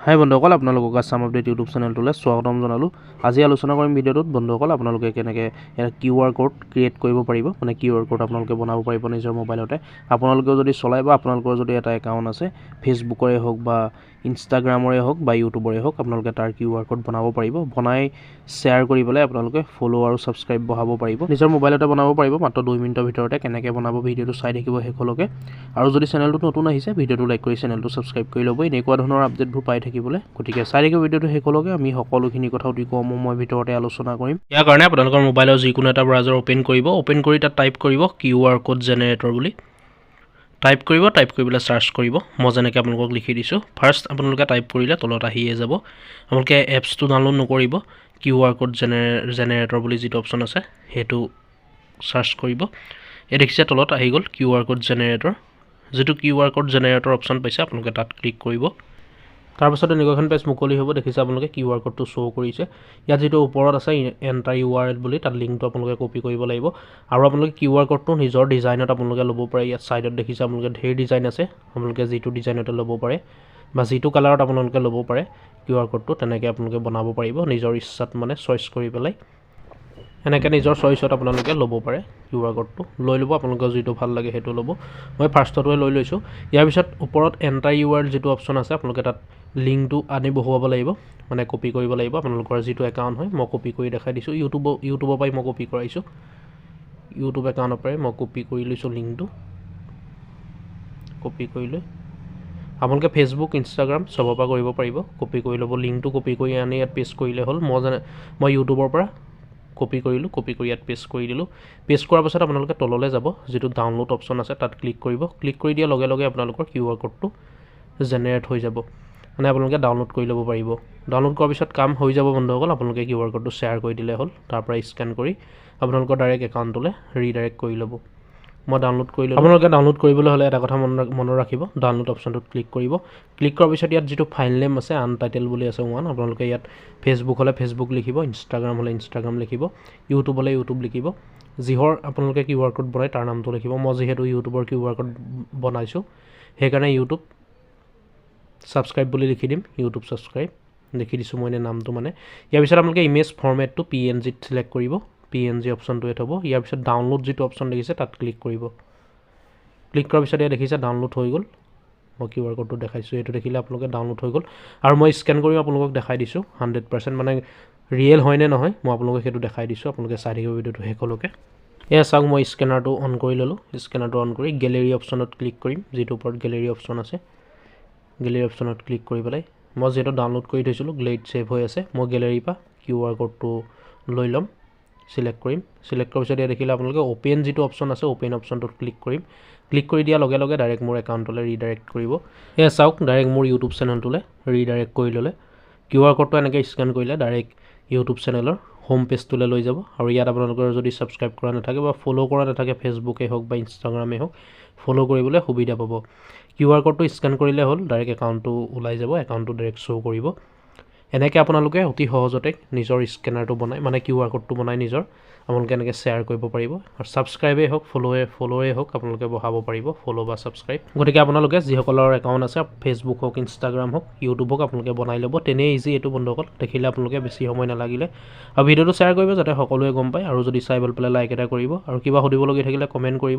হাই বন্ধুসকল, আপোনালোকক Assam update YouTube চেনেলটোলৈ স্বাগতম জনালোঁ। আজি আলোচনা কৰিম ভিডিঅ'টোত বন্ধুসকল আপোনালোকে কেনেকৈ এটা QR কোড ক্ৰিয়েট কৰিব পাৰিব, মানে QR কোড আপোনালোকে বনাব পাৰিব নিজৰ মোবাইলতে। আপোনালোকেও যদি চলাই বা আপোনালোকৰ যদি এটা একাউণ্ট আছে, ফেচবুকৰে হওক বা ইনষ্টাগ্ৰামৰে হওক বা ইউটিউবৰে হওক, আপোনালোকে তাৰ QR কোড বনাব পাৰিব। বনাই শ্বেয়াৰ কৰি পেলাই আপোনালোকে ফ'ল' আৰু ছাবস্ক্ৰাইব বঢ়াব পাৰিব। নিজৰ মোবাইলতে বনাব পাৰিব মাত্ৰ 2 মিনিটৰ ভিতৰতে। কেনেকৈ বনাব ভিডিঅ'টো চাই থাকিব শেষলৈকে। আৰু যদি চেনেলটো নতুন আহিছে, ভিডিঅ'টো লাইক কৰি চেনেলটো ছাবস্ক্ৰাইব কৰি ল'ব এনেকুৱা ধৰণৰ আপডেটবোৰ পাই থাকিবলৈ। গতিকে চাই থাকিব ভিডিঅ'টো শেষলৈকে। আমি সকলোখিনি কথা অতি কম সময় ভিতৰতে আলোচনা কৰিম। ইয়াৰ কাৰণে আপোনালোকৰ মোবাইলৰ যিকোনো এটা ব্ৰাউজাৰ অ'পেন কৰিব। অ'পেন কৰি তাত টাইপ কৰিব QR কোড জেনেৰেটৰ বুলি। টাইপ কৰি পেলাই চাৰ্চ কৰিব। মই যেনেকৈ আপোনালোকক লিখি দিছোঁ। ফাৰ্ষ্ট আপোনালোকে টাইপ কৰিলে তলত আহিয়ে যাব। আপোনালোকে এপছটো ডাউনলোড নকৰিব। QR কোড জেনেৰেটৰ বুলি যিটো অপশ্যন আছে সেইটো চাৰ্চ কৰিব। এই দেখিছে তলত আহি গ'ল QR কোড জেনেৰেটৰ। যিটো QR কোড জেনেৰেটৰ অপশ্যন পাইছে আপোনালোকে তাত ক্লিক কৰিব। তাৰপাছত এনেকুৱা এখন পেজ মুকলি হ'ব। দেখিছে আপোনালোকে QR কোডটো শ্ব' কৰিছে। ইয়াত যিটো ওপৰত আছে এণ্টাৰ URL বুলি, তাত লিংকটো আপোনালোকে কপি কৰিব লাগিব। আৰু আপোনালোকে QR কোডটো নিজৰ ডিজাইনত আপোনালোকে ল'ব পাৰে। ইয়াত ছাইডত দেখিছে আপোনালোকে ঢেৰ ডিজাইন আছে। আপোনালোকে যিটো ডিজাইনতে ল'ব পাৰে বা যিটো কালাৰত আপোনালোকে ল'ব পাৰে QR কোডটো, তেনেকৈ আপোনালোকে বনাব পাৰিব নিজৰ ইচ্ছাত, মানে চইচ কৰি পেলাই। এনেকৈ নিজৰ চইচত আপোনালোকে ল'ব পাৰে QR কোডটো। লৈ ল'ব আপোনালোকৰ যিটো ভাল লাগে সেইটো ল'ব। মই ফাৰ্ষ্টটোৱে লৈ লৈছোঁ। ইয়াৰ পিছত ওপৰত এণ্টাৰ URL যিটো অপশ্যন আছে, আপোনালোকে তাত লিংকটো আনি বহুৱাব লাগিব, মানে কপি কৰিব লাগিব। আপোনালোকৰ যিটো একাউণ্ট হয়, মই কপি কৰি দেখাই দিছোঁ। ইউটিউবৰ পৰাই মই কপি কৰাইছোঁ। ইউটিউব একাউণ্টৰ পৰাই মই কপি কৰি লৈছোঁ লিংকটো। কপি কৰি লৈ আপোনালোকে ফেচবুক, ইনষ্টাগ্ৰাম চবৰ পৰা কৰিব পাৰিব। কপি কৰি ল'ব লিংকটো, কপি কৰি আনি ইয়াত পেষ্ট কৰিলে হ'ল। মই ইউটিউবৰ পৰা কপি কৰিলোঁ। কপি কৰি ইয়াত পেষ্ট কৰি দিলোঁ। পেষ্ট কৰাৰ পাছত আপোনালোকে তললৈ যাব, যিটো ডাউনলোড অপশ্যন আছে তাত ক্লিক কৰিব। ক্লিক কৰি দিয়াৰ লগে লগে আপোনালোকৰ QR কোডটো জেনেৰেট হৈ যাব। মানে আপোনালোকে ডাউনলোড কৰি ল'ব পাৰিব। ডাউনলোড কৰাৰ পিছত কাম হৈ যাব বন্ধুসকল। আপোনালোকে QR কোডটো শ্বেয়াৰ কৰি দিলে হ'ল। তাৰ পৰা স্কেন কৰি আপোনালোকৰ ডাইৰেক্ট একাউণ্টলৈ ৰিডাইৰেক্ট কৰি ল'ব। মই ডাউনলোড কৰি ল'লোঁ। আপোনালোকে ডাউনলোড কৰিবলৈ হ'লে এটা কথা মনত ৰাখিব, ডাউনলোড অপশ্যনটোত ক্লিক কৰিব। ক্লিক কৰাৰ পিছত ইয়াত যিটো ফাইল নেম আছে আনটাইটেল বুলি আছে 1, আপোনালোকে ইয়াত ফেচবুক হ'লে ফেচবুক লিখিব, ইনষ্টাগ্ৰাম হ'লে ইনষ্টাগ্ৰাম লিখিব, ইউটিউব হ'লে ইউটিউব লিখিব। যিহৰ আপোনালোকে QR কোড বনাই তাৰ নামটো লিখিব। মই যিহেতু ইউটিউবৰ QR কোড বনাইছোঁ, সেইকাৰণে ইউটিউব ছাবস্ক্ৰাইব বুলি লিখি দিম। ইউটিউব ছাবস্ক্ৰাইব লিখি দিছোঁ মই এনে নামটো মানে। ইয়াৰ পিছত আপোনালোকে ইমেজ ফৰ্মেটটো PNGত ছিলেক্ট কৰিব। PNG অপশ্যনটোৱে থ'ব। ইয়াৰ পিছত ডাউনলোড যিটো অপশ্যন দেখিছে তাত ক্লিক কৰিব। ক্লিক কৰাৰ পিছত ইয়াত দেখিছে ডাউনলোড হৈ গ'ল। মই QR কোডটো দেখাইছোঁ, এইটো দেখিলে আপোনালোকে ডাউনলোড হৈ গ'ল। আৰু মই স্কেন কৰি আপোনালোকক দেখাই দিছোঁ 100%, মানে ৰিয়েল হয়নে নহয় মই আপোনালোকক সেইটো দেখাই দিছোঁ। আপোনালোকে চাই থাকিব ভিডিঅ'টো শেষলৈকে। এয়া চাওক, মই স্কেনাৰটো অন কৰি ল'লোঁ। স্কেনাৰটো অন কৰি গেলেৰী অপশ্যনত ক্লিক কৰিম, যিটো ওপৰত গেলেৰী অপশ্যন আছে। গেলেৰী অপশ্যনত ক্লিক কৰি পেলাই মই যিহেতু ডাউনলোড কৰি থৈছিলোঁ, গ্লেড ছেভ হৈ আছে, মই গেলেৰীৰ পৰা QR কোডটো লৈ ল'ম, ছিলেক্ট কৰিম। ছিলেক্ট কৰাৰ পিছত ইয়াত দেখিলে আপোনালোকে অ'পেন যিটো অপশ্যন আছে, অ'পেন অপশ্যনটোত ক্লিক কৰিম। ক্লিক কৰি দিয়াৰ লগে লগে ডাইৰেক্ট মোৰ একাউণ্টলৈ ৰিডাইৰেক্ট কৰিব। এয়া চাওক, ডাইৰেক্ট মোৰ ইউটিউব চেনেলটোলৈ ৰিডাইৰেক্ট কৰি ল'লে। QR কোডটো এনেকৈ স্কেন কৰিলে ডাইৰেক্ট ইউটিউব চেনেলৰ হোম পেজটোলৈ লৈ যাব। আৰু ইয়াত আপোনালোকৰ যদি ছাবস্ক্ৰাইব কৰা নাথাকে বা ফ'ল' কৰা নাথাকে, ফেচবুকেই হওক বা ইনষ্টাগ্ৰামেই হওক, ফ'ল' কৰিবলৈ সুবিধা পাব। QR কোডটো স্কেন কৰিলে হ'ল, ডাইৰেক্ট একাউণ্টটো ওলাই যাব, একাউণ্টটো ডাইৰেক্ট শ্ব' কৰিব। এনেকৈ আপোনালোকে অতি সহজতে নিজৰ স্কেনাৰটো বনাই, মানে QR কোডটো বনাই নিজৰ আপোনালোকে এনেকৈ শ্বেয়াৰ কৰিব পাৰিব। আৰু ছাবস্ক্ৰাইবেই হওক, ফ'ল'ৱে হওক, আপোনালোকে বঢ়াব পাৰিব, ফ'ল' বা ছাবস্ক্ৰাইব। গতিকে আপোনালোকে যিসকলৰ একাউণ্ট আছে, ফেচবুক হওক, ইনষ্টাগ্ৰাম হওক, ইউটিউব হওক, আপোনালোকে বনাই ল'ব। তেনেই ইজি এইটো বন্ধুসকল। দেখিলে আপোনালোকে বেছি সময় নালাগিলে। আৰু ভিডিঅ'টো শ্বেয়াৰ কৰিব যাতে সকলোৱে গম পায়। আৰু যদি চাই ভাল পালে লাইক এটা কৰিব। আৰু কিবা সুধিবলগীয়া থাকিলে কমেণ্ট কৰিব।